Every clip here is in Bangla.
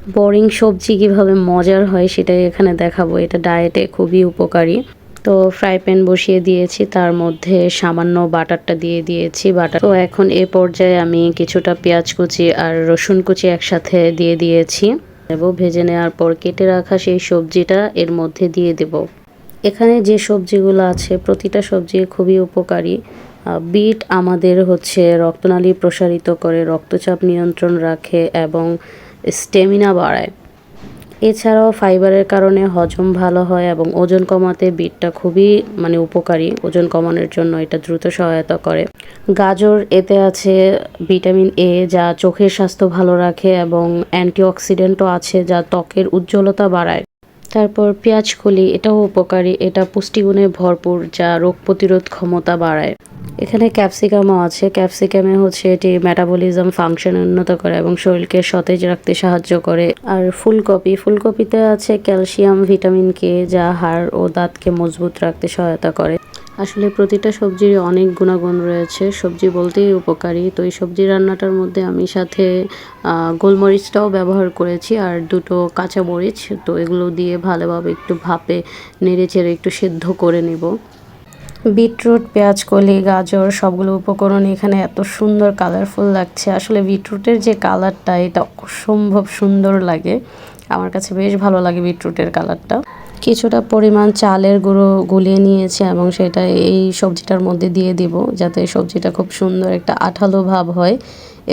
বোরিং সবজি কিভাবে মজার হয় সেটাই এখানে দেখাবো। এটা ডায়েটে খুবই উপকারী। তো ফ্রাই প্যান বসিয়ে দিয়েছি, তার মধ্যে সামান্য বাটারটা দিয়ে দিয়েছি। বাটার তো এখন এ পর্যায়ে আমি কিছুটা পেঁয়াজ কুচি আর রসুন কুচি একসাথে দিয়ে দিয়েছি এবং ভেজে নেওয়ার পর কেটে রাখা সেই সবজিটা এর মধ্যে দিয়ে দেব। এখানে যে সবজিগুলো আছে প্রতিটা সবজি খুবই উপকারী। বিট আমাদের হচ্ছে রক্তনালী প্রসারিত করে, রক্তচাপ নিয়ন্ত্রণ রাখে এবং স্ট্যামিনা বাড়ায়। এছাড়াও ফাইবারের কারণে হজম ভালো হয় এবং ওজন কমাতে বিটটা খুবই উপকারী। ওজন কমানোর জন্য এটা দ্রুত সহায়তা করে। গাজর এতে আছে ভিটামিন এ, যা চোখের স্বাস্থ্য ভালো রাখে এবং অ্যান্টিঅক্সিডেন্টও আছে যা ত্বকের উজ্জ্বলতা বাড়ায়। তারপর পেঁয়াজকলি, এটাও উপকারী। এটা পুষ্টিগুণে ভরপুর যা রোগ প্রতিরোধ ক্ষমতা বাড়ায়। এখানে ক্যাপসিকামও আছে। ক্যাপসিকামে হচ্ছে এটি মেটাবলিজম ফাংশন উন্নত করে এবং শরীরকে সতেজ রাখতে সাহায্য করে। আর ফুলকপিতে আছে ক্যালসিয়াম, ভিটামিন কে, যা হাড় ও দাঁতকে মজবুত রাখতে সহায়তা করে। আসলে প্রতিটা সবজির অনেক গুণাগুণ রয়েছে। সবজি বলতেই উপকারী। তো এই সবজি রান্নাটার মধ্যে আমি সাথে গোলমরিচটাও ব্যবহার করেছি আর দুটো কাঁচামরিচ। তো এগুলো দিয়ে ভালোভাবে একটু ভাপে নেড়েচেড়ে একটু সেদ্ধ করে নেব। বিটরুট, পেঁয়াজকলি, গাজর সবগুলো উপকরণ এখানে এত সুন্দর কালারফুল লাগছে। আসলে বিটরুটের যে কালারটা এটা অসম্ভব সুন্দর লাগে। আমার কাছে বেশ ভালো লাগে বিটরুটের কালারটা। কিছুটা পরিমাণ চালের গুঁড়ো গুলিয়ে নিয়েছি এবং সেটা এই সবজিটার মধ্যে দিয়ে দিব, যাতে সবজিটা খুব সুন্দর একটা আঠালো ভাব হয়।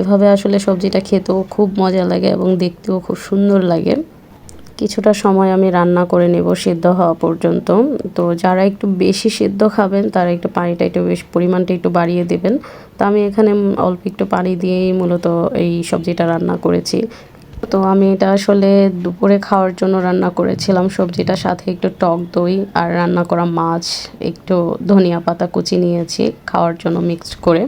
এভাবে আসলে সবজিটা খেতেও খুব মজা লাগে এবং দেখতেও খুব সুন্দর লাগে। কিছুটা সময় আমি রান্না করে নেব সিদ্ধ হওয়া পর্যন্ত। তো যারা একটু বেশি সিদ্ধ খাবেন তারা একটু পানিটা একটু বেশ পরিমাণটা একটু বাড়িয়ে দেবেন। তো আমি এখানে অল্প একটু পানি দিয়েই মূলত এই সবজিটা রান্না করেছি। তো আমি এটা আসলে দুপুরে খাওয়ার জন্য রান্না করেছিলাম। সবজিটার সাথে একটু টক দই আর রান্না করা মাছ, একটু ধনিয়া পাতা কুচি নিয়েছি খাওয়ার জন্য মিক্সড করে।